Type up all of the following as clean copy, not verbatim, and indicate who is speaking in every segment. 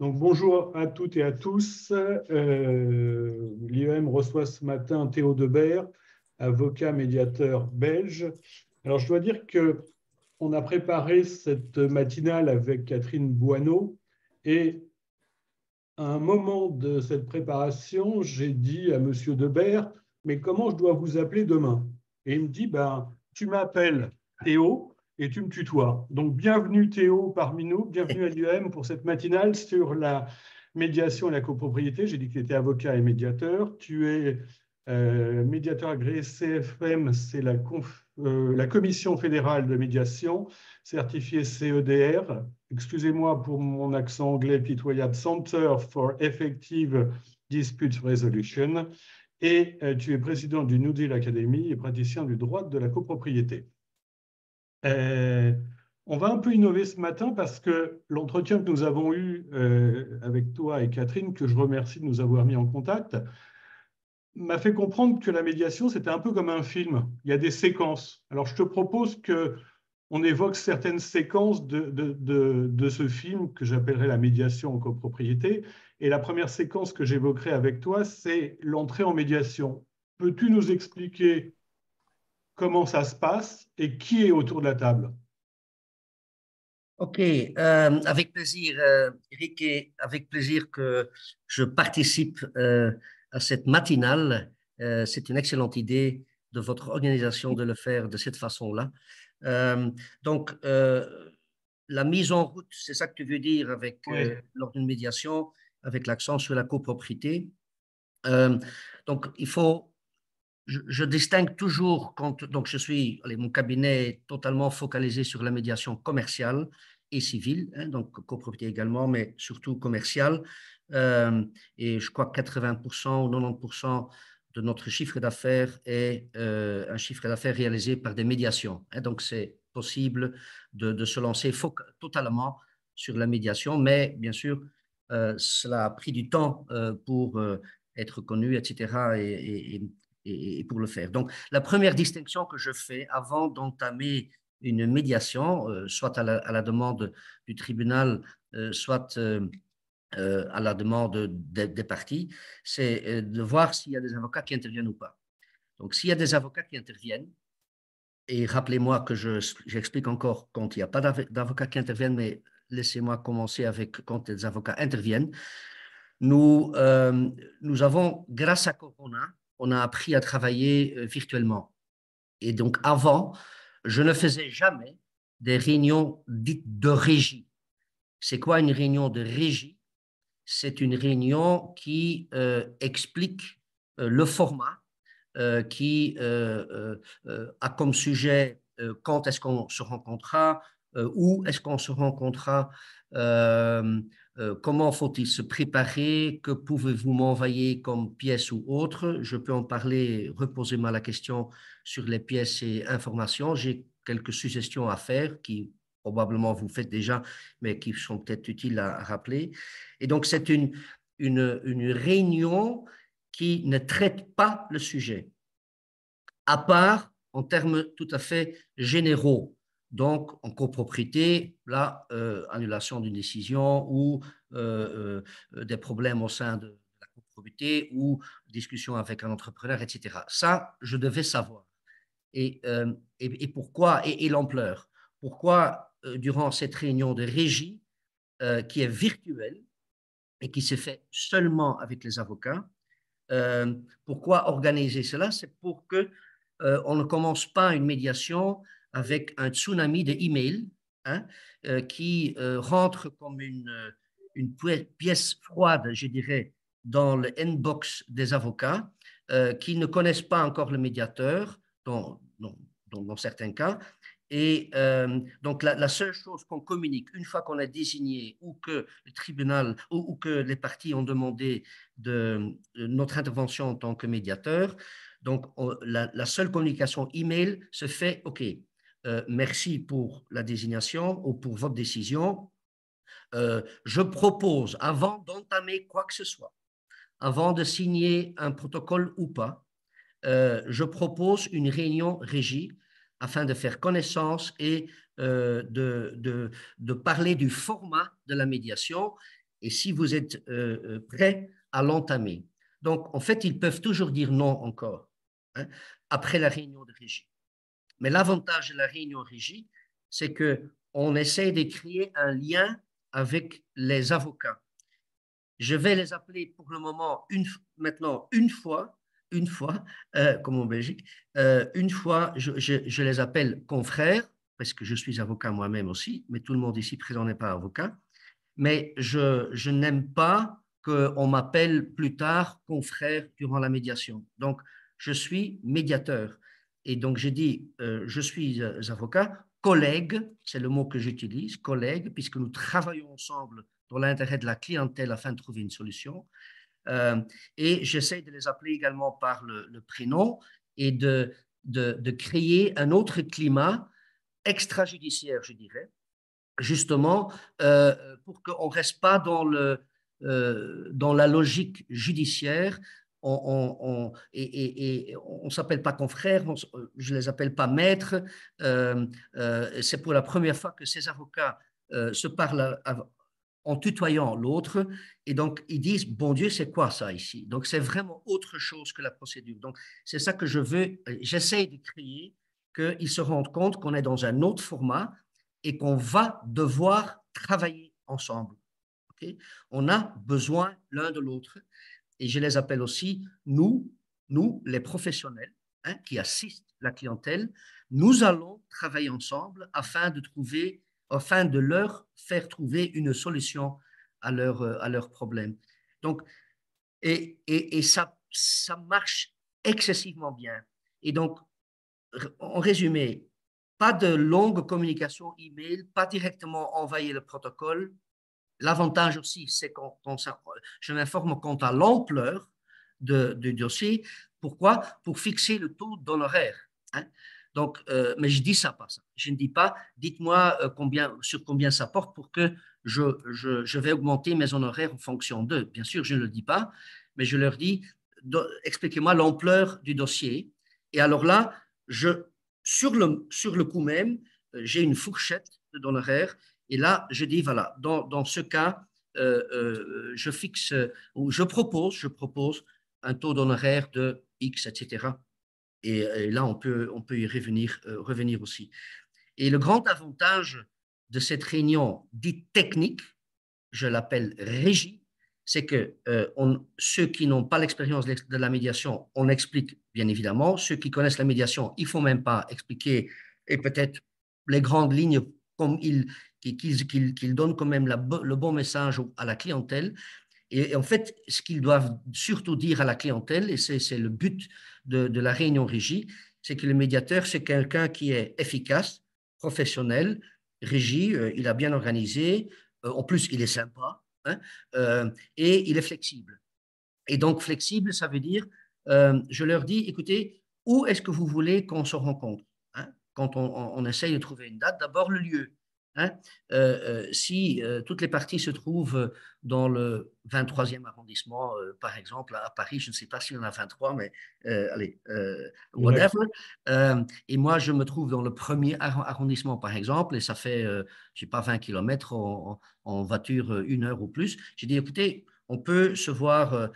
Speaker 1: Donc, bonjour à toutes et à tous. L'IEM reçoit ce matin Théo Debert, avocat médiateur belge. Alors, je dois dire qu'on a préparé cette matinale avec Catherine Boineau et à un moment de cette préparation, j'ai dit à Monsieur Debert, mais comment je dois vous appeler demain? Et il me dit, ben, tu m'appelles Théo et tu me tutoies. Donc, bienvenue Théo parmi nous, bienvenue à l'UM pour cette matinale sur la médiation et la copropriété. J'ai dit que tu étais avocat et médiateur. Tu es médiateur agréé CFM, c'est la Commission fédérale de médiation, certifié CEDR. Excusez-moi pour mon accent anglais pitoyable, Center for Effective Dispute Resolution. Et tu es président du New Deal Academy et praticien du droit de la copropriété. On va un peu innover ce matin parce que l'entretien que nous avons eu avec toi et Catherine, que je remercie de nous avoir mis en contact, m'a fait comprendre que la médiation, c'était un peu comme un film. Il y a des séquences. Alors, je te propose qu'on évoque certaines séquences de ce film que j'appellerais la médiation en copropriété. Et la première séquence que j'évoquerai avec toi, c'est l'entrée en médiation. Peux-tu nous expliquer comment ça se passe et qui est autour de la table?
Speaker 2: Ok, avec plaisir, Eric, et avec plaisir que je participe à cette matinale. C'est une excellente idée de votre organisation de le faire de cette façon-là. Euh, donc, la mise en route, c'est ça que tu veux dire avec
Speaker 1: Oui.
Speaker 2: lors d'une médiation, avec l'accent sur la copropriété. Euh, donc, il faut je distingue toujours quand donc mon cabinet est totalement focalisé sur la médiation commerciale et civile, hein, donc copropriété également, mais surtout commerciale. Euh, et je crois que 80% ou 90% de notre chiffre d'affaires est un chiffre d'affaires réalisé par des médiations, hein. Donc c'est possible de se lancer totalement sur la médiation, mais bien sûr, cela a pris du temps pour être connu, etc. Et pour le faire. Donc, la première distinction que je fais avant d'entamer une médiation, soit à la demande du tribunal, soit à la demande des parties, c'est de voir s'il y a des avocats qui interviennent ou pas. Donc, s'il y a des avocats qui interviennent, et rappelez-moi que j'explique encore quand il n'y a pas d'avocats qui interviennent, mais laissez-moi commencer avec quand les avocats interviennent. Nous, nous avons, grâce à Corona, on a appris à travailler virtuellement. Et donc, avant, je ne faisais jamais des réunions dites de régie. C'est quoi une réunion de régie? C'est une réunion qui explique le format, qui a comme sujet quand est-ce qu'on se rencontrera, où est-ce qu'on se rencontrera, euh, comment faut-il se préparer, que pouvez-vous m'envoyer comme pièces ou autres. Je peux en parler, reposer-moi la question sur les pièces et informations. J'ai quelques suggestions à faire qui probablement vous faites déjà, mais qui sont peut-être utiles à rappeler. Et donc, c'est une réunion qui ne traite pas le sujet, à part en termes tout à fait généraux. Donc, en copropriété, là, annulation d'une décision ou des problèmes au sein de la copropriété ou discussion avec un entrepreneur, etc. Ça, je devais savoir. Et pourquoi, et l'ampleur. Pourquoi, durant cette réunion de régie, qui est virtuelle et qui se fait seulement avec les avocats, pourquoi organiser cela? C'est pour que on ne commence pas une médiation avec un tsunami de emails, hein, qui rentre comme une pièce froide, je dirais, dans le inbox des avocats qui ne connaissent pas encore le médiateur, dans certains cas. Et donc, la seule chose qu'on communique, une fois qu'on a désigné ou que le tribunal ou que les parties ont demandé de notre intervention en tant que médiateur, donc la seule communication email se fait, OK, merci pour la désignation ou pour votre décision. Je propose, avant d'entamer quoi que ce soit, avant de signer un protocole ou pas, je propose une réunion régie afin de faire connaissance et de parler du format de la médiation et si vous êtes prêt à l'entamer. Donc, en fait, ils peuvent toujours dire non encore, hein, après la réunion de régie. Mais l'avantage de la réunion régie, c'est qu'on essaie de créer un lien avec les avocats. Je vais les appeler pour le moment maintenant une fois, comme en Belgique, une fois, je les appelle confrères, parce que je suis avocat moi-même aussi, mais tout le monde ici présent n'est pas avocat. Mais je n'aime pas qu'on m'appelle plus tard confrère durant la médiation. Donc, je suis médiateur. Et donc, j'ai dit, je suis avocat, collègue, c'est le mot que j'utilise, collègue, puisque nous travaillons ensemble dans l'intérêt de la clientèle afin de trouver une solution. Et j'essaie de les appeler également par le prénom et de créer un autre climat extrajudiciaire, je dirais, justement, pour qu'on ne reste pas dans la logique judiciaire. Et on ne s'appelle pas confrères, je ne les appelle pas maîtres. C'est pour la première fois que ces avocats se parlent en tutoyant l'autre. Et donc, ils disent, bon Dieu, c'est quoi ça ici? Donc, c'est vraiment autre chose que la procédure. Donc, c'est ça que je veux, j'essaie de créer, qu'ils se rendent compte qu'on est dans un autre format et qu'on va devoir travailler ensemble. Okay? On a besoin l'un de l'autre. Et je les appelle aussi, nous les professionnels, hein, qui assistent la clientèle, nous allons travailler ensemble afin de leur faire trouver une solution à leurs problèmes. Donc, et ça marche excessivement bien. Et donc, en résumé, pas de longue communication email, pas directement envoyer le protocole. L'avantage aussi, c'est qu'on je m'informe quant à l'ampleur du dossier. Pourquoi? Pour fixer le taux d'honoraire. Hein? Donc, mais je dis ça pas ça. Je ne dis pas, dites-moi sur combien ça porte pour que je vais augmenter mes honoraires en fonction d'eux. Bien sûr, je ne le dis pas, mais je leur dis, expliquez-moi l'ampleur du dossier. Et alors là, sur le coup même, j'ai une fourchette d'honoraires. Et là, je dis, voilà, dans ce cas, je fixe ou je propose un taux d'honoraire de X, etc. Et là, on peut y revenir aussi. Et le grand avantage de cette réunion dite technique, je l'appelle régie, c'est que ceux qui n'ont pas l'expérience de la médiation, on explique bien évidemment. Ceux qui connaissent la médiation, il ne faut même pas expliquer et peut-être les grandes lignes comme qu'ils donnent quand même le bon message à la clientèle. Et en fait, ce qu'ils doivent surtout dire à la clientèle, et c'est le but de la réunion régie, c'est que le médiateur, c'est quelqu'un qui est efficace, professionnel, régie, il a bien organisé, en plus, il est sympa, hein, et il est flexible. Et donc, flexible, ça veut dire, je leur dis, écoutez, où est-ce que vous voulez qu'on se rencontre, hein, quand on essaye de trouver une date? D'abord, le lieu. Hein, si toutes les parties se trouvent dans le 23e arrondissement, par exemple, à Paris, je ne sais pas s'il y en a 23, mais allez, whatever. Et moi, je me trouve dans le premier arrondissement, par exemple, et ça fait, je ne sais pas, 20 km en voiture, 1 heure ou plus. J'ai dit, écoutez, on peut se voir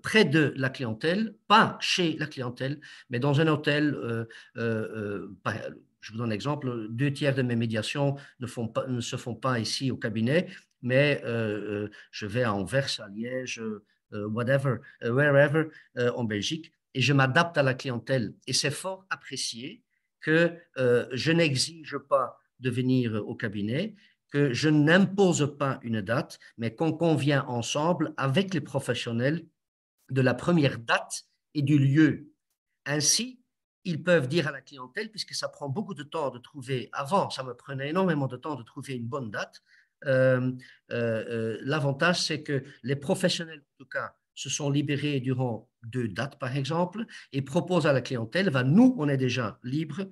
Speaker 2: près de la clientèle, pas chez la clientèle, mais dans un hôtel. Je vous donne un exemple, 2 tiers de mes médiations ne se font pas ici au cabinet, mais je vais à Anvers, à Liège, wherever, en Belgique, et je m'adapte à la clientèle. Et c'est fort apprécié que je n'exige pas de venir au cabinet, que je n'impose pas une date, mais qu'on convient ensemble avec les professionnels de la première date et du lieu. Ainsi, ils peuvent dire à la clientèle, puisque ça prend beaucoup de temps de trouver, avant, ça me prenait énormément de temps de trouver une bonne date. L'avantage, c'est que les professionnels, en tout cas, se sont libérés durant 2 dates, par exemple, et proposent à la clientèle, nous, on est déjà libre,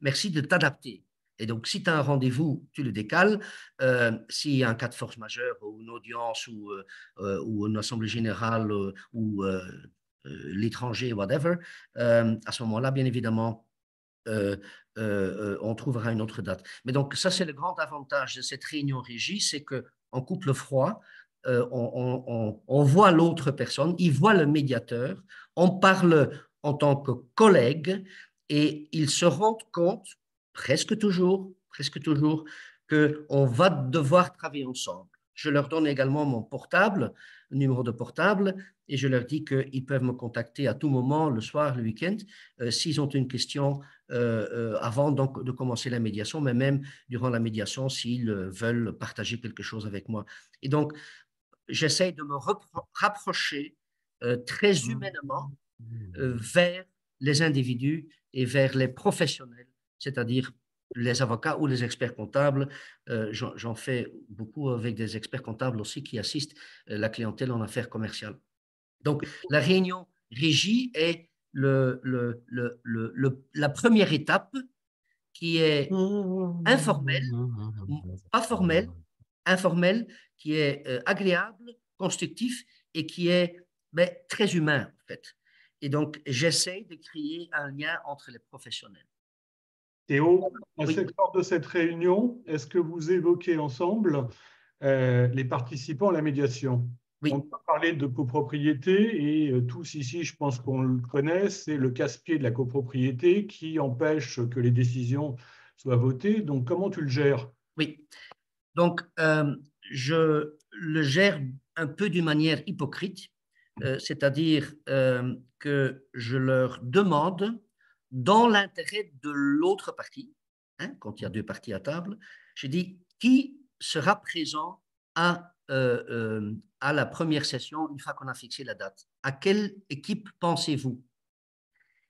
Speaker 2: merci de t'adapter. Et donc, si tu as un rendez-vous, tu le décales. S'il y a un cas de force majeure ou une audience ou une assemblée générale ou l'étranger, whatever, à ce moment-là, bien évidemment, on trouvera une autre date. Mais donc, ça, c'est le grand avantage de cette réunion régie, c'est que en couple froid, on voit l'autre personne, il voit le médiateur, on parle en tant que collègue et ils se rendent compte presque toujours, qu'on va devoir travailler ensemble. Je leur donne également mon portable, numéro de portable, et je leur dis qu'ils peuvent me contacter à tout moment, le soir, le week-end, s'ils ont une question avant donc, de commencer la médiation, mais même durant la médiation, s'ils veulent partager quelque chose avec moi. Et donc, j'essaie de me rapprocher très humainement vers les individus et vers les professionnels, c'est-à-dire les avocats ou les experts comptables. J'en fais beaucoup avec des experts comptables aussi qui assistent la clientèle en affaires commerciales. Donc, la réunion régie est la première étape qui est informelle, pas formelle, informelle, qui est agréable, constructif et qui est très humain, en fait. Et donc, j'essaie de créer un lien entre les professionnels.
Speaker 1: Théo,
Speaker 2: Oui.
Speaker 1: lors de cette réunion, est-ce que vous évoquez ensemble les participants à la médiation?
Speaker 2: Oui.
Speaker 1: On a parlé de copropriété et tous ici, je pense qu'on le connaît, c'est le casse-pied de la copropriété qui empêche que les décisions soient votées. Donc, comment tu le gères?
Speaker 2: Oui. Donc, je le gère un peu d'une manière hypocrite, c'est-à-dire que je leur demande, dans l'intérêt de l'autre partie, hein, quand il y a deux parties à table, je dis qui sera présent à la première session une fois qu'on a fixé la date. À quelle équipe pensez-vous?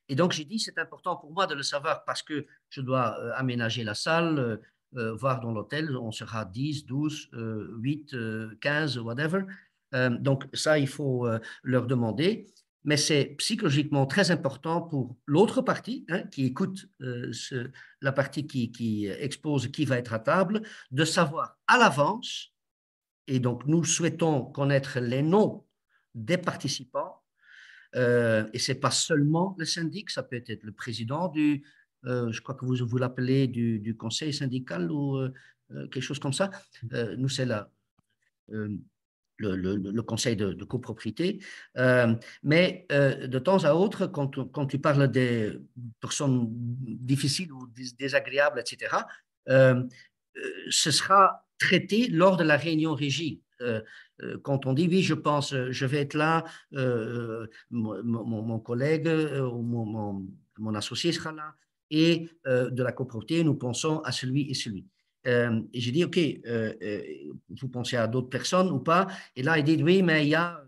Speaker 2: Et donc, j'ai dit, c'est important pour moi de le savoir parce que je dois aménager la salle, voir dans l'hôtel, on sera 10, 12, 8, 15, whatever. Donc, ça, il faut leur demander. Mais c'est psychologiquement très important pour l'autre partie, hein, qui écoute la partie qui expose qui va être à table, de savoir à l'avance. Et donc, nous souhaitons connaître les noms des participants. Et ce n'est pas seulement le syndic, ça peut être le président je crois que vous l'appelez du conseil syndical ou quelque chose comme ça. Nous, c'est le conseil de copropriété. Mais de temps à autre, quand tu parles des personnes difficiles ou désagréables, etc., ce sera traité lors de la réunion régie. Quand on dit oui, je pense, je vais être là, mon collègue ou mon associé sera là, et de la copropriété, nous pensons à celui et celui. Et j'ai dit, OK, vous pensez à d'autres personnes ou pas? Et là, il dit, oui, mais il y a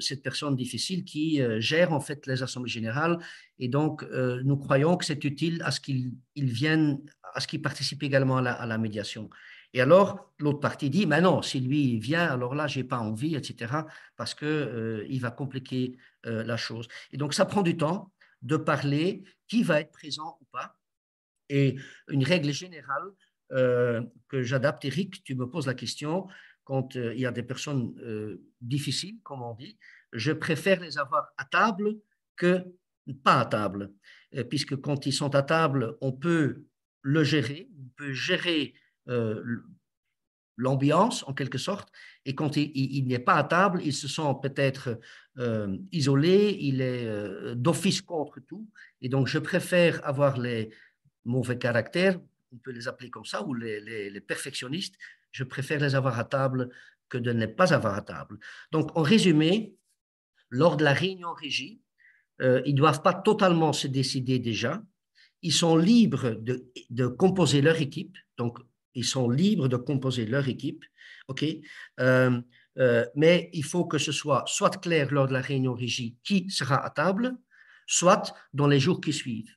Speaker 2: cette personne difficile qui gère en fait les assemblées générales. Et donc, nous croyons que c'est utile à ce qu'ils viennent, à ce qu'ils participent également à la médiation. Et alors, l'autre partie dit, mais non, si lui vient, alors là, je n'ai pas envie, etc., parce qu'il va compliquer la chose. Et donc, ça prend du temps de parler qui va être présent ou pas. Et une règle générale que j'adapte, Eric, tu me poses la question, quand il y a des personnes difficiles, comme on dit, je préfère les avoir à table que pas à table, puisque quand ils sont à table, on peut le gérer, on peut gérer l'ambiance en quelque sorte, et quand il n'est pas à table, il se sent peut-être isolé, il est d'office contre tout, et donc je préfère avoir les mauvais caractères, on peut les appeler comme ça, ou les perfectionnistes, je préfère les avoir à table que de ne pas avoir à table. Donc, en résumé, lors de la réunion régie, ils ne doivent pas totalement se décider déjà. Ils sont libres de composer leur équipe. Donc, ils sont libres de composer leur équipe. OK? Mais il faut que ce soit clair lors de la réunion régie qui sera à table, soit dans les jours qui suivent.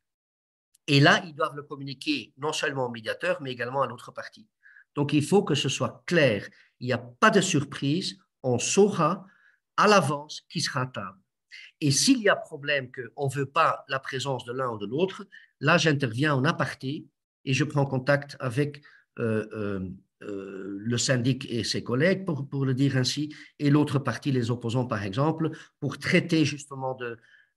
Speaker 2: Et là, ils doivent le communiquer non seulement au médiateur, mais également à l'autre partie. Donc, il faut que ce soit clair. Il n'y a pas de surprise. On saura à l'avance qui sera à table. Et s'il y a problème qu'on ne veut pas la présence de l'un ou de l'autre, là, j'interviens en aparté et je prends contact avec le syndic et ses collègues, pour le dire ainsi, et l'autre partie, les opposants, par exemple, pour traiter justement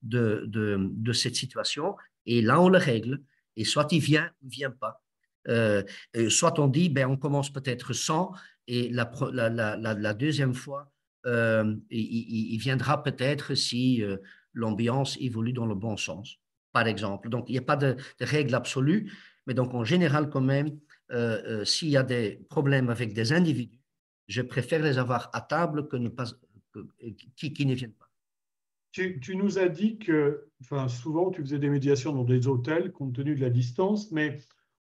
Speaker 2: de cette situation. Et là, on le règle. Et soit il vient ou il ne vient pas. Soit on dit, ben, on commence peut-être sans, et la deuxième fois, il viendra peut-être si l'ambiance évolue dans le bon sens, par exemple. Donc, il n'y a pas de règle absolue, mais donc en général, quand même, s'il y a des problèmes avec des individus, je préfère les avoir à table que ne pas, qui ne viennent pas.
Speaker 1: Tu nous as dit que enfin, souvent tu faisais des médiations dans des hôtels compte tenu de la distance, mais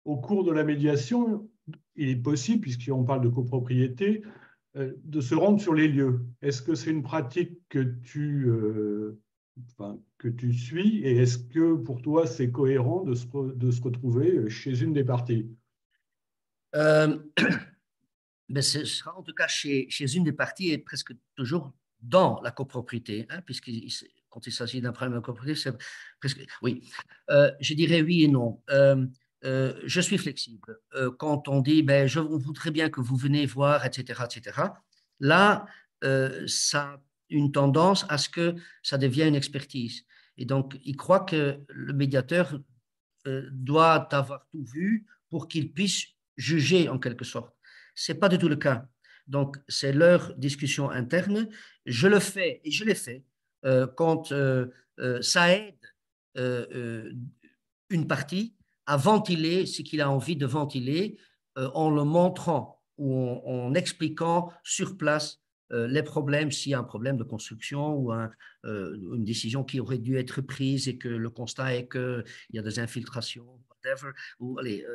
Speaker 1: au cours de la médiation, il est possible, puisqu'on parle de copropriété, de se rendre sur les lieux. Est-ce que c'est une pratique que tu suis et est-ce que pour toi c'est cohérent de se retrouver chez une des parties?
Speaker 2: Euh, mais ce sera en tout cas chez une des parties et presque toujours dans la copropriété, hein, puisque quand il s'agit d'un problème de copropriété, c'est presque. Oui. Je dirais oui et non. Je suis flexible. Quand on dit, ben, je voudrais bien que vous venez voir, etc., etc., là, ça a une tendance à ce que ça devienne une expertise. Et donc, il croit que le médiateur doit avoir tout vu pour qu'il puisse juger en quelque sorte. Ce n'est pas du tout le cas. Donc, c'est leur discussion interne. Je le fais et je l'ai fait quand ça aide euh, une partie à ventiler ce qu'il a envie de ventiler en le montrant ou en expliquant sur place les problèmes, s'il y a un problème de construction ou une décision qui aurait dû être prise et que le constat est qu'il y a des infiltrations, whatever, ou, allez,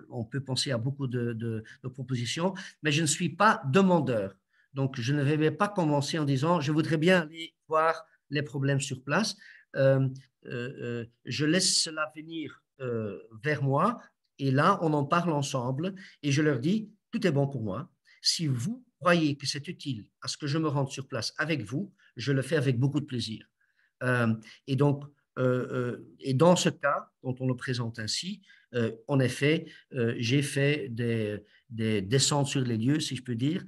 Speaker 2: on peut penser à beaucoup de propositions, mais je ne suis pas demandeur. Donc, je ne vais pas commencer en disant, je voudrais bien aller voir les problèmes sur place. Je laisse cela venir vers moi et là, on en parle ensemble et je leur dis, tout est bon pour moi. Si vous croyez que c'est utile à ce que je me rende sur place avec vous, je le fais avec beaucoup de plaisir. Euh, et donc, et dans ce cas, quand on le présente ainsi, en effet, j'ai fait des descentes sur les lieux, si je peux dire,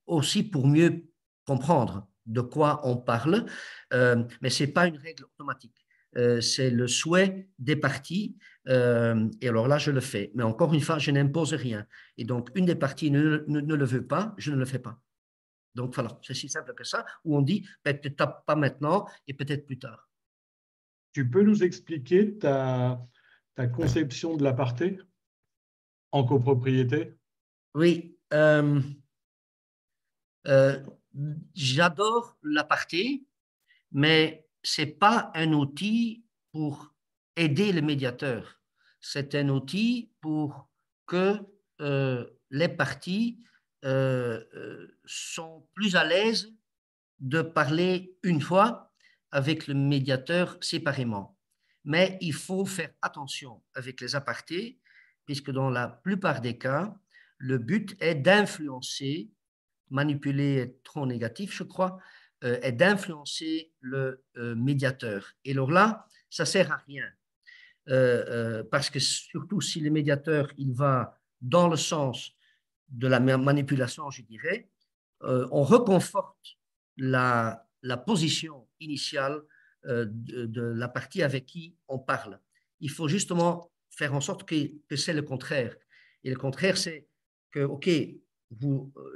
Speaker 2: aussi pour mieux comprendre de quoi on parle, mais ce n'est pas une règle automatique. C'est le souhait des parties, et alors là, je le fais. Mais encore une fois, je n'impose rien. Et donc, une des parties ne le veut pas, je ne le fais pas. Donc voilà, c'est si simple que ça, où on dit peut-être pas maintenant et peut-être plus tard.
Speaker 1: Tu peux nous expliquer ta conception de l'aparté en copropriété?
Speaker 2: Oui, j'adore l'aparté, mais ce n'est pas un outil pour aider le médiateur. C'est un outil pour que les parties sont plus à l'aise de parler une fois avec le médiateur séparément. Mais il faut faire attention avec les apartés, puisque dans la plupart des cas, le but est d'influencer, manipuler est trop négatif, je crois, est d'influencer le médiateur. Et alors là, ça ne sert à rien. Parce que surtout si le médiateur, il va dans le sens de la manipulation, je dirais, on reconforte la position initiale de la partie avec qui on parle. Il faut justement faire en sorte que c'est le contraire. Et le contraire, c'est que, OK,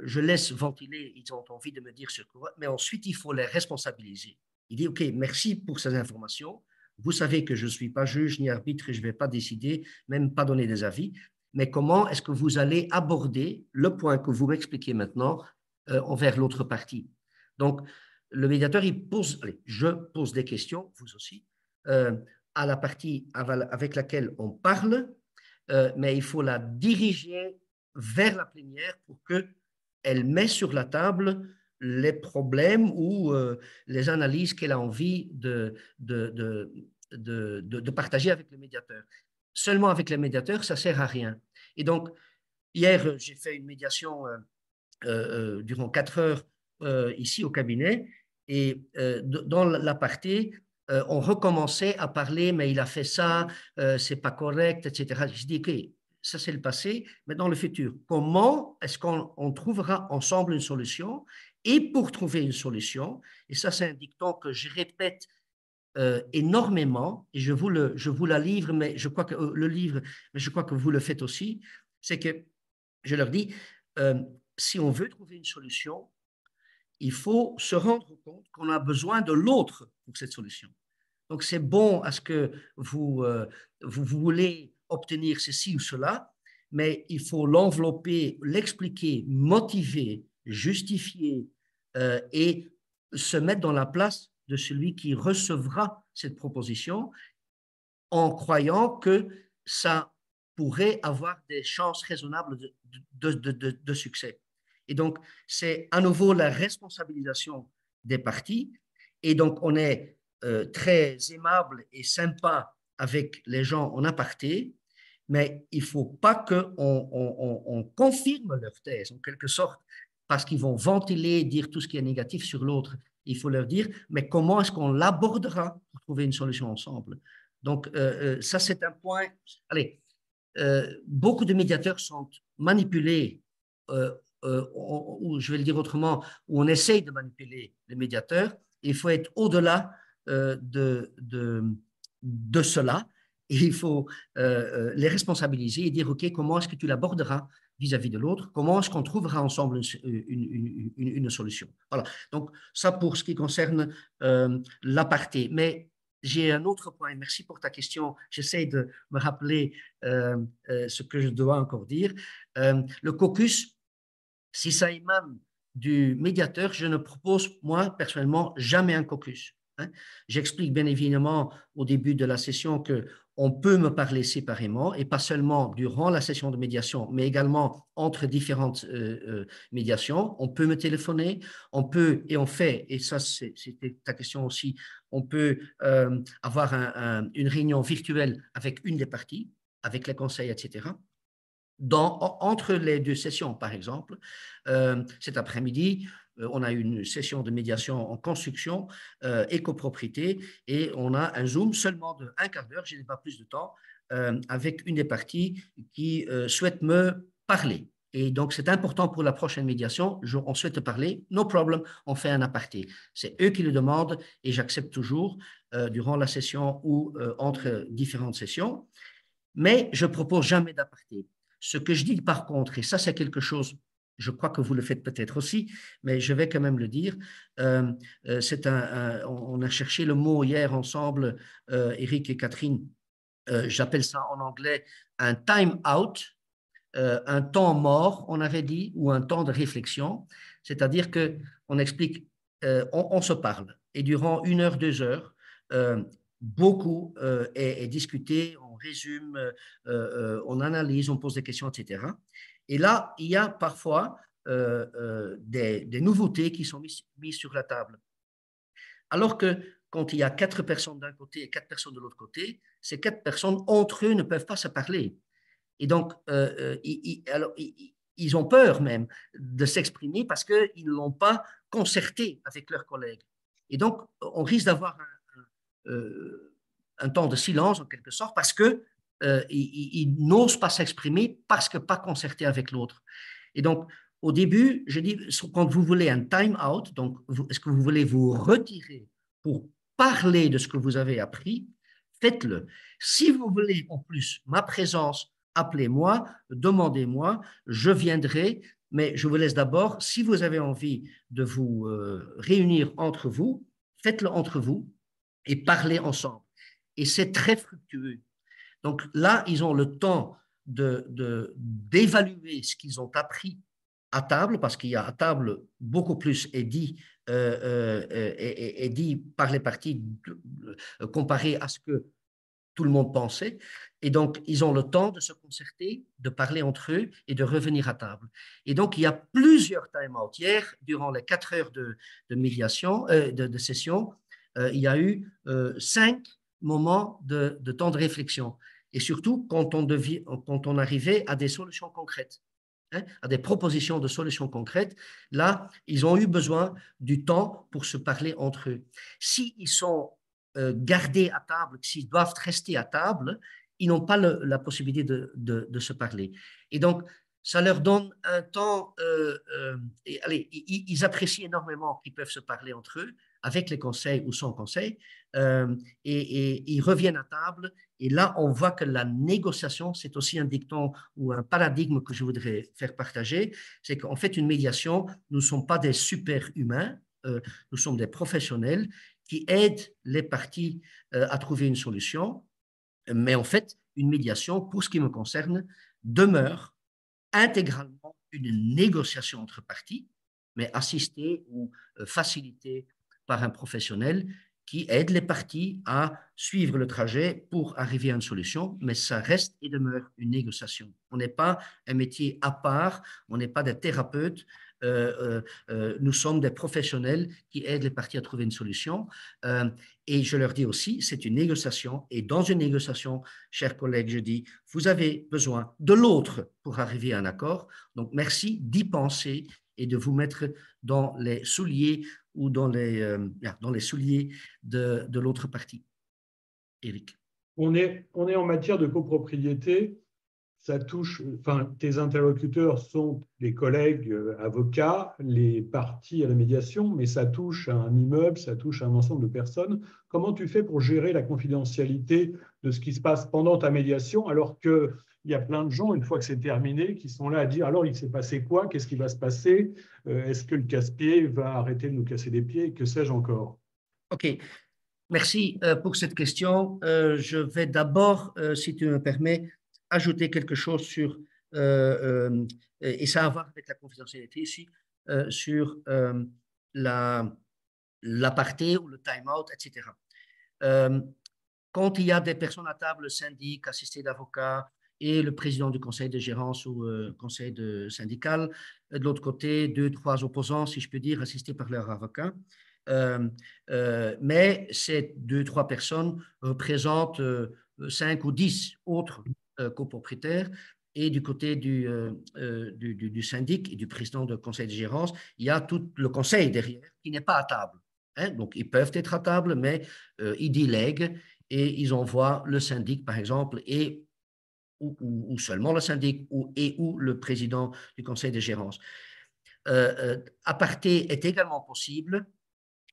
Speaker 2: je laisse ventiler, ils ont envie de me dire ce quoi, mais ensuite, il faut les responsabiliser. Il dit, OK, merci pour ces informations. Vous savez que je ne suis pas juge ni arbitre et je ne vais pas décider, même pas donner des avis. Mais comment est-ce que vous allez aborder le point que vous m'expliquez maintenant envers l'autre partie? Donc, le médiateur, je pose des questions, vous aussi, à la partie avec laquelle on parle, mais il faut la diriger vers la plénière pour qu'elle mette sur la table les problèmes ou les analyses qu'elle a envie de partager avec le médiateur. Seulement avec le médiateur, ça ne sert à rien. Et donc, hier, j'ai fait une médiation durant 4 heures ici au cabinet et dans l'aparté, on recommençait à parler, mais il a fait ça, c'est pas correct, etc. Je dis, OK, ça c'est le passé, mais dans le futur, comment est-ce qu'on trouvera ensemble une solution? Et pour trouver une solution, et ça c'est un dicton que je répète énormément, et je vous la livre, mais je crois que je crois que vous le faites aussi, c'est que je leur dis, si on veut trouver une solution, il faut se rendre compte qu'on a besoin de l'autre pour cette solution. Donc, c'est bon à ce que vous voulez obtenir ceci ou cela, mais il faut l'envelopper, l'expliquer, motiver, justifier et se mettre dans la place de celui qui recevra cette proposition en croyant que ça pourrait avoir des chances raisonnables de succès. Et donc, c'est à nouveau la responsabilisation des parties. Et donc, on est très aimable et sympa avec les gens en aparté, mais il ne faut pas qu'on confirme leur thèse, en quelque sorte, parce qu'ils vont ventiler, dire tout ce qui est négatif sur l'autre. Il faut leur dire, mais comment est-ce qu'on l'abordera pour trouver une solution ensemble? Donc, ça, c'est un point. Allez, beaucoup de médiateurs sont manipulés, ou je vais le dire autrement, où on essaye de manipuler les médiateurs. Il faut être au-delà de cela. Et il faut les responsabiliser et dire, OK, comment est-ce que tu l'aborderas vis-à-vis de l'autre? Comment est-ce qu'on trouvera ensemble une solution? Voilà. Donc, ça pour ce qui concerne l'aparté. Mais j'ai un autre point. Merci pour ta question. J'essaie de me rappeler ce que je dois encore dire. Le caucus, si ça émane du médiateur, je ne propose, moi, personnellement, jamais un caucus. Hein. J'explique bien évidemment au début de la session qu'on peut me parler séparément et pas seulement durant la session de médiation, mais également entre différentes médiations. On peut me téléphoner, on peut, et on fait, et ça c'était ta question aussi, on peut avoir une réunion virtuelle avec une des parties, avec les conseils, etc. Entre les deux sessions, par exemple, cet après-midi, on a une session de médiation en construction et copropriété et on a un Zoom seulement de un quart d'heure, je n'ai pas plus de temps, avec une des parties qui souhaite me parler. Et donc, c'est important pour la prochaine médiation. On souhaite parler, no problem, on fait un aparté. C'est eux qui le demandent et j'accepte toujours durant la session ou entre différentes sessions. Mais je ne propose jamais d'aparté. Ce que je dis par contre, et ça c'est quelque chose, je crois que vous le faites peut-être aussi, mais je vais quand même le dire, on a cherché le mot hier ensemble, Eric et Catherine, j'appelle ça en anglais un time out, un temps mort, on avait dit, ou un temps de réflexion, c'est-à-dire qu'on explique, on se parle, et durant 1 heure, 2 heures, beaucoup est discuté, on résume, on analyse, on pose des questions, etc. Et là, il y a parfois des nouveautés qui sont mises sur la table. Alors que quand il y a 4 personnes d'un côté et 4 personnes de l'autre côté, ces 4 personnes, entre eux, ne peuvent pas se parler. Et donc, ils ont peur même de s'exprimer parce qu'ils ne l'ont pas concerté avec leurs collègues. Et donc, on risque d'avoir un temps de silence en quelque sorte parce qu'ils n'osent pas s'exprimer parce que pas concerté avec l'autre. Et donc, au début, je dis, quand vous voulez un time out, donc est-ce que vous voulez vous retirer pour parler de ce que vous avez appris, faites-le. Si vous voulez en plus ma présence, appelez-moi, demandez-moi, je viendrai, mais je vous laisse d'abord, si vous avez envie de vous réunir entre vous, faites-le entre vous et parlez ensemble. Et c'est très fructueux. Donc là, ils ont le temps d'évaluer ce qu'ils ont appris à table, parce qu'il y a à table beaucoup plus est dit par les parties comparé à ce que tout le monde pensait. Et donc, ils ont le temps de se concerter, de parler entre eux et de revenir à table. Et donc, il y a plusieurs time-out. Hier, durant les 4 heures de médiation, de session, il y a eu 5 moments de temps de réflexion. Et surtout, quand on arrivait à des solutions concrètes, hein, à des propositions de solutions concrètes, là, ils ont eu besoin du temps pour se parler entre eux. S'ils sont gardés à table, s'ils doivent rester à table, ils n'ont pas la possibilité de se parler. Et donc, ça leur donne un temps, allez, ils apprécient énormément qu'ils peuvent se parler entre eux, avec les conseils ou sans conseil, et ils reviennent à table. Et là, on voit que la négociation, c'est aussi un dicton ou un paradigme que je voudrais faire partager, c'est qu'en fait, une médiation, nous ne sommes pas des super-humains, nous sommes des professionnels qui aident les parties à trouver une solution. Mais en fait, une médiation, pour ce qui me concerne, demeure intégralement une négociation entre parties, mais assistée ou facilitée par un professionnel qui aide les parties à suivre le trajet pour arriver à une solution, mais ça reste et demeure une négociation. On n'est pas un métier à part, on n'est pas des thérapeutes, nous sommes des professionnels qui aident les parties à trouver une solution. Et je leur dis aussi, c'est une négociation. Et dans une négociation, chers collègues, je dis, vous avez besoin de l'autre pour arriver à un accord. Donc, merci d'y penser et de vous mettre dans les souliers ou dans les souliers de l'autre partie. Éric.
Speaker 1: On est en matière de copropriété. Ça touche, enfin, tes interlocuteurs sont les collègues avocats, les parties à la médiation, mais ça touche à un immeuble, ça touche à un ensemble de personnes. Comment tu fais pour gérer la confidentialité de ce qui se passe pendant ta médiation, alors qu'il y a plein de gens, une fois que c'est terminé, qui sont là à dire alors il s'est passé quoi, qu'est-ce qui va se passer, est-ce que le casse-pied va arrêter de nous casser les pieds, que sais-je encore?
Speaker 2: OK. Merci pour cette question. Je vais d'abord, si tu me permets, ajouter quelque chose sur, et ça a à voir avec la confidentialité ici, sur l'aparté ou le time-out, etc. Euh, Quand il y a des personnes à table, le syndic, assisté d'avocats et le président du conseil de gérance ou conseil syndical, de l'autre côté, deux, trois opposants, si je peux dire, assistés par leur avocat. Mais ces deux, trois personnes représentent 5 ou 10 autres copropriétaires. Et du côté du syndic et du président du conseil de gérance, il y a tout le conseil derrière qui n'est pas à table. Hein? Donc, ils peuvent être à table, mais ils délèguent et ils envoient le syndic, par exemple, ou seulement le syndic ou le président du conseil de gérance. Aparté est également possible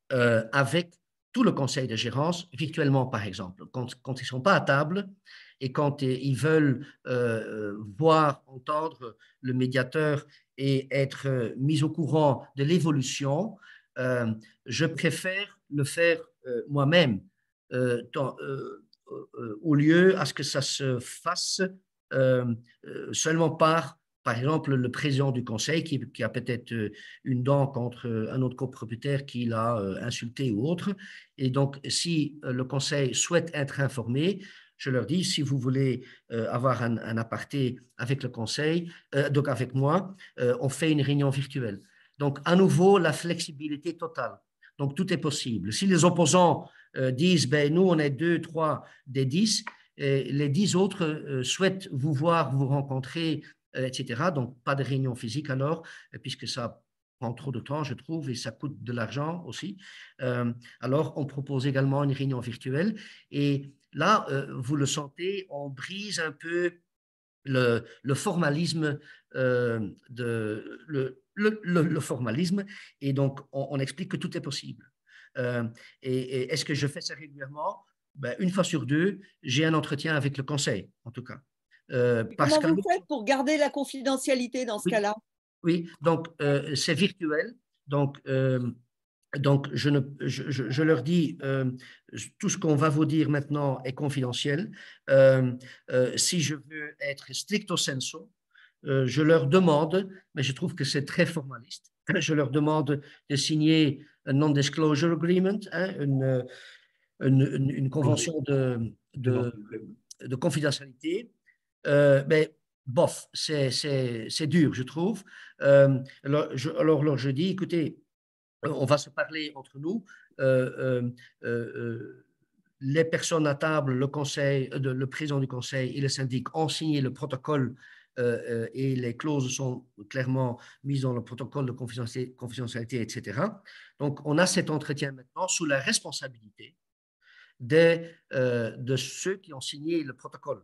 Speaker 2: avec tout le conseil de gérance, virtuellement par exemple, quand ils ne sont pas à table et quand ils veulent voir, entendre le médiateur et être mis au courant de l'évolution, je préfère le faire moi-même au lieu à ce que ça se fasse seulement par exemple, le président du conseil qui a peut-être une dent contre un autre copropriétaire qui l'a insulté ou autre. Et donc, si le conseil souhaite être informé, je leur dis, si vous voulez avoir un aparté avec le conseil, donc avec moi, on fait une réunion virtuelle. Donc, à nouveau, la flexibilité totale. Donc, tout est possible. Si les opposants disent, ben, nous, on est 2, 3 des 10, et les 10 autres souhaitent vous voir, vous rencontrer, etc. Donc, pas de réunion physique alors, puisque ça prend trop de temps, je trouve, et ça coûte de l'argent aussi. Alors, on propose également une réunion virtuelle. Et là, vous le sentez, on brise un peu le formalisme, le formalisme, et donc on explique que tout est possible. Et est-ce que je fais ça régulièrement? Ben, une fois sur deux, j'ai un entretien avec le conseil, en tout cas. Parce
Speaker 3: Comment
Speaker 2: que
Speaker 3: vous faites pour garder la confidentialité dans ce
Speaker 2: oui,
Speaker 3: cas-là?
Speaker 2: oui, donc c'est virtuel. Donc je leur dis, tout ce qu'on va vous dire maintenant est confidentiel. Si je veux être stricto sensu, je leur demande, mais je trouve que c'est très formaliste, je leur demande de signer un non-disclosure agreement, hein, une convention de confidentialité. Mais bof, c'est dur, je trouve. Alors, je dis, écoutez, on va se parler entre nous. Les personnes à table, le conseil, le président du conseil et le syndic ont signé le protocole et les clauses sont clairement mises dans le protocole de confidentialité, etc. Donc, on a cet entretien maintenant sous la responsabilité de ceux qui ont signé le protocole.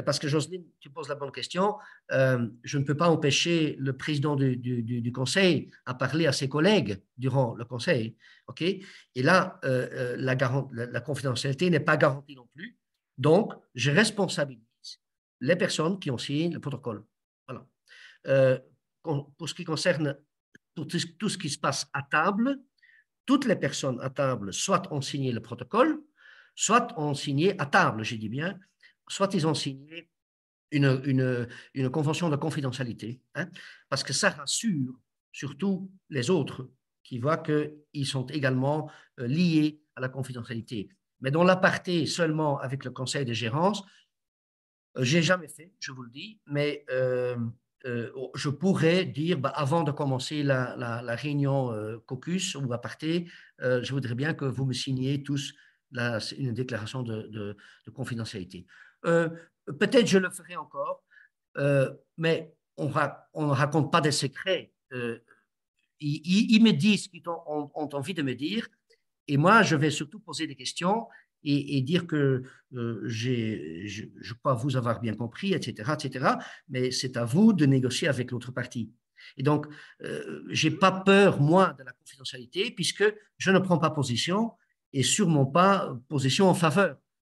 Speaker 2: parce que Jocelyne, tu poses la bonne question, je ne peux pas empêcher le président du conseil à parler à ses collègues durant le conseil. OK? Et là, la confidentialité n'est pas garantie non plus. Donc, je responsabilise les personnes qui ont signé le protocole. Voilà. Pour ce qui concerne tout ce qui se passe à table, toutes les personnes à table, soit ont signé le protocole, soit ont signé à table, j'ai dit bien, soit ils ont signé une convention de confidentialité, hein, parce que ça rassure surtout les autres qui voient qu'ils sont également liés à la confidentialité. Mais dans l'aparté seulement avec le conseil de gérance, j'ai jamais fait, je vous le dis, mais je pourrais dire, avant de commencer la réunion caucus ou aparté, je voudrais bien que vous me signiez tous une déclaration de confidentialité. Peut-être je le ferai encore, mais on ne raconte pas des secrets. Ils me disent ce qu'ils ont envie de me dire, et moi, je vais surtout poser des questions et dire que je crois vous avoir bien compris, etc., etc. Mais c'est à vous de négocier avec l'autre partie. Et donc, je n'ai pas peur, moi, de la confidentialité, puisque je ne prends pas position et sûrement pas position en faveur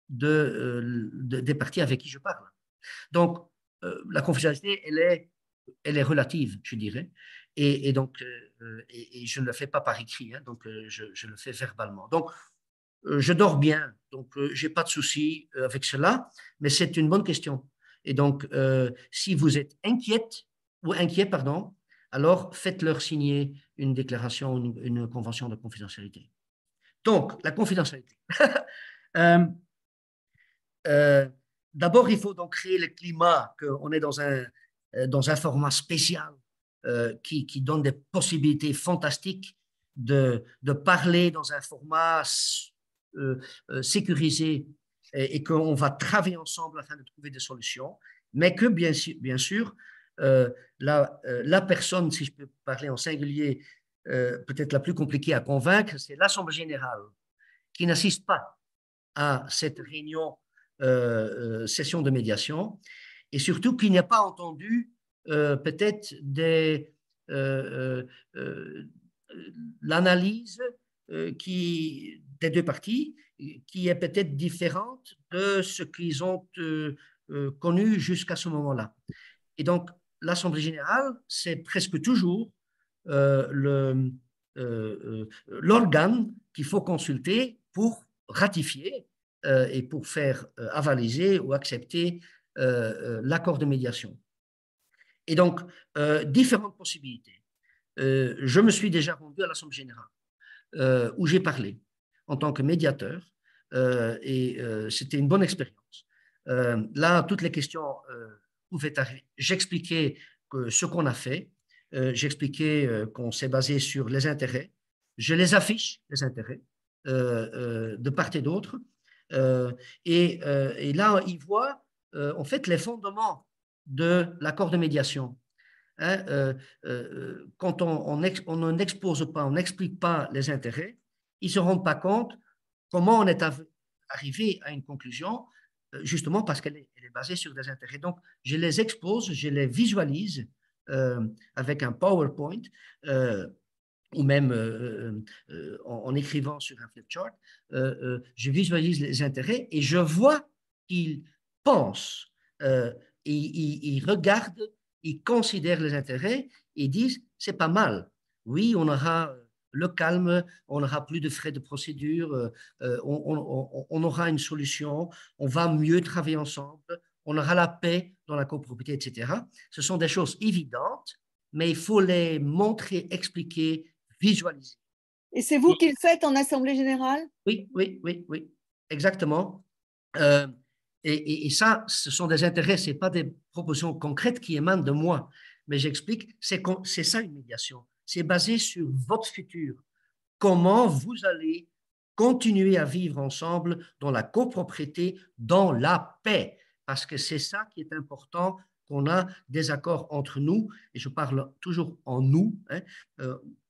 Speaker 2: des parties avec qui je parle. Donc, la confidentialité, elle est relative, je dirais. Et donc, je ne le fais pas par écrit, hein, donc je le fais verbalement. Donc, je dors bien, donc je n'ai pas de souci avec cela, mais c'est une bonne question. Et donc, si vous êtes inquiet, pardon, alors faites-leur signer une déclaration, une convention de confidentialité. Donc, la confidentialité. D'abord, il faut donc créer le climat, qu'on est dans un format spécial qui donne des possibilités fantastiques de parler dans un format sécurisé et qu'on va travailler ensemble afin de trouver des solutions, mais que bien sûr la personne, si je peux parler en singulier, peut-être la plus compliquée à convaincre, c'est l'Assemblée générale qui n'assiste pas à cette réunion, session de médiation, et surtout qu'il n'y a pas entendu peut-être l'analyse des deux parties qui est peut-être différente de ce qu'ils ont connu jusqu'à ce moment-là. Et donc, l'Assemblée générale, c'est presque toujours l'organe qu'il faut consulter pour ratifier et pour faire avaliser ou accepter l'accord de médiation. Et donc, différentes possibilités. Je me suis déjà rendu à l'Assemblée générale où j'ai parlé en tant que médiateur et c'était une bonne expérience. Là, toutes les questions pouvaient arriver. J'expliquais ce qu'on a fait. J'expliquais qu'on s'est basé sur les intérêts. Je les affiche, les intérêts, de part et d'autre. Et là, ils voient en fait les fondements de l'accord de médiation. Hein, quand on n'expose pas, on n'explique pas les intérêts, ils ne se rendent pas compte comment on est arrivé à une conclusion, justement parce qu'elle est basée sur des intérêts. Donc, je les expose, je les visualise avec un PowerPoint ou même en écrivant sur un flipchart. Je visualise les intérêts et je vois qu'ils pensent, ils regardent, ils considèrent les intérêts et disent c'est pas mal. Oui, on aura le calme, on n'aura plus de frais de procédure, on aura une solution, on va mieux travailler ensemble, on aura la paix dans la copropriété, etc. Ce sont des choses évidentes, mais il faut les montrer, expliquer, visualiser.
Speaker 3: Et c'est vous qui le faites en Assemblée générale?
Speaker 2: Oui, exactement. Et ça, ce sont des intérêts, ce n'est pas des propositions concrètes qui émanent de moi, mais j'explique, c'est ça une médiation. C'est basé sur votre futur. Comment vous allez continuer à vivre ensemble dans la copropriété, dans la paix, parce que c'est ça qui est important, qu'on a des accords entre nous, et je parle toujours en nous, hein,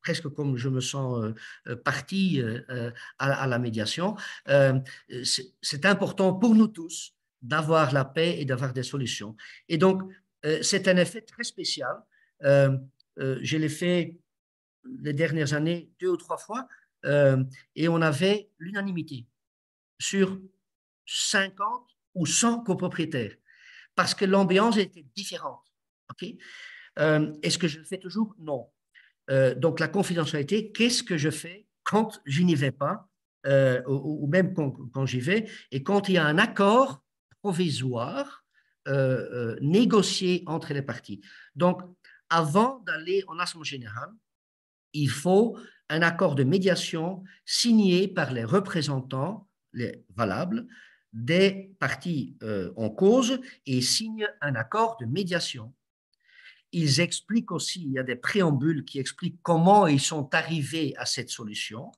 Speaker 2: presque comme je me sens partie à la médiation. C'est important pour nous tous d'avoir la paix et d'avoir des solutions. Et donc, c'est un effet très spécial. Je l'ai fait les dernières années 2 ou 3 fois et on avait l'unanimité sur 50 ou 100 copropriétaires parce que l'ambiance était différente. Okay? Est-ce que je le fais toujours? Non. Donc, la confidentialité, qu'est-ce que je fais quand je n'y vais pas ou même quand j'y vais et quand il y a un accord provisoire négocié entre les parties. Donc, avant d'aller en assemblée générale, il faut un accord de médiation signé par les représentants valables des parties en cause et signent un accord de médiation. Ils expliquent aussi, il y a des préambules qui expliquent comment ils sont arrivés à cette solution.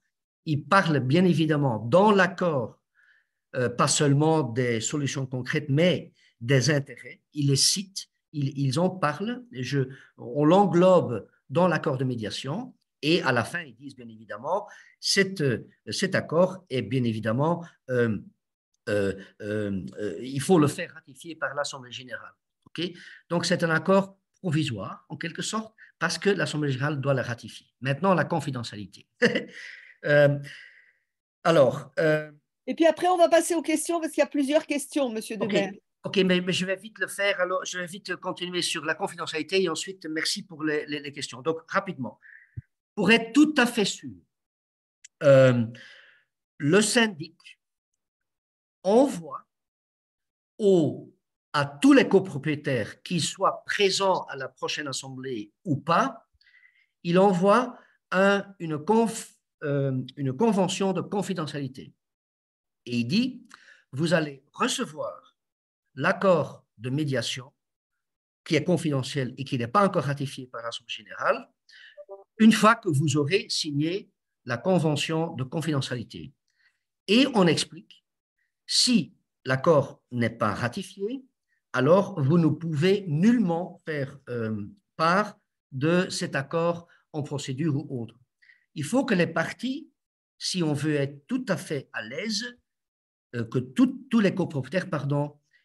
Speaker 2: Ils parlent bien évidemment dans l'accord, pas seulement des solutions concrètes, mais des intérêts. Ils les citent, ils en parlent. On l'englobe dans l'accord de médiation. Et à la fin, ils disent bien évidemment, cet accord est bien évidemment, il faut le faire ratifier par l'Assemblée générale. Okay? Donc, c'est un accord provisoire, en quelque sorte, parce que l'Assemblée générale doit le ratifier. Maintenant, la confidentialité. Alors.
Speaker 3: Et puis après, on va passer aux questions, parce qu'il y a plusieurs questions, Monsieur Debert.
Speaker 2: OK, mais je vais vite le faire. Alors, je vais vite continuer sur la confidentialité et ensuite, merci pour les questions. Donc, rapidement, pour être tout à fait sûr, le syndic envoie à tous les copropriétaires, qu'ils soient présents à la prochaine assemblée ou pas, il envoie une convention de confidentialité. Et il dit, vous allez recevoir l'accord de médiation qui est confidentiel et qui n'est pas encore ratifié par l'Assemblée générale, une fois que vous aurez signé la convention de confidentialité. Et on explique, si l'accord n'est pas ratifié, alors vous ne pouvez nullement faire part de cet accord en procédure ou autre. Il faut que les parties, si on veut être tout à fait à l'aise, que tous les copropriétaires,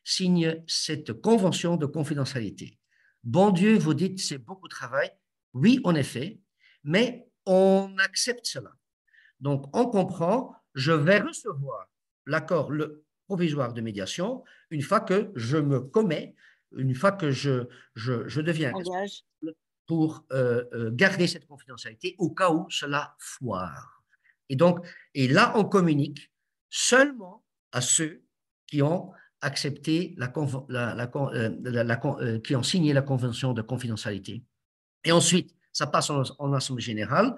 Speaker 2: signent cette convention de confidentialité. Bon Dieu, vous dites, c'est beaucoup de travail. Oui, en effet, mais on accepte cela. Donc, on comprend, je vais recevoir l'accord provisoire de médiation une fois que je me commets, une fois que je deviens responsable pour garder cette confidentialité au cas où cela foire. Et donc, et là, on communique seulement à ceux qui ont accepté qui ont signé la convention de confidentialité. Et ensuite, ça passe en assemblée générale.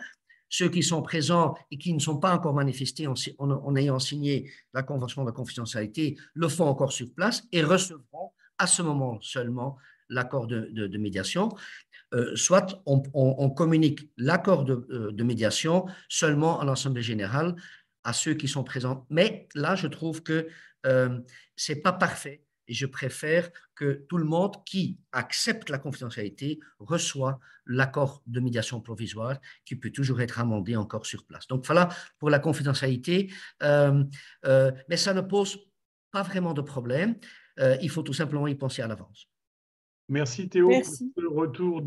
Speaker 2: Ceux qui sont présents et qui ne sont pas encore manifestés en ayant signé la convention de confidentialité le font encore sur place et recevront à ce moment seulement l'accord de médiation. Soit on communique l'accord de médiation seulement en assemblée générale à ceux qui sont présents. Mais là, je trouve que ce n'est pas parfait et je préfère que tout le monde qui accepte la confidentialité reçoit l'accord de médiation provisoire qui peut toujours être amendé encore sur place. Donc voilà pour la confidentialité, mais ça ne pose pas vraiment de problème. Il faut tout simplement y penser à l'avance.
Speaker 1: Merci Théo
Speaker 3: Merci.
Speaker 1: pour ce retour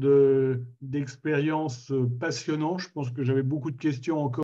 Speaker 1: d'expérience passionnant. Je pense que j'avais beaucoup de questions encore.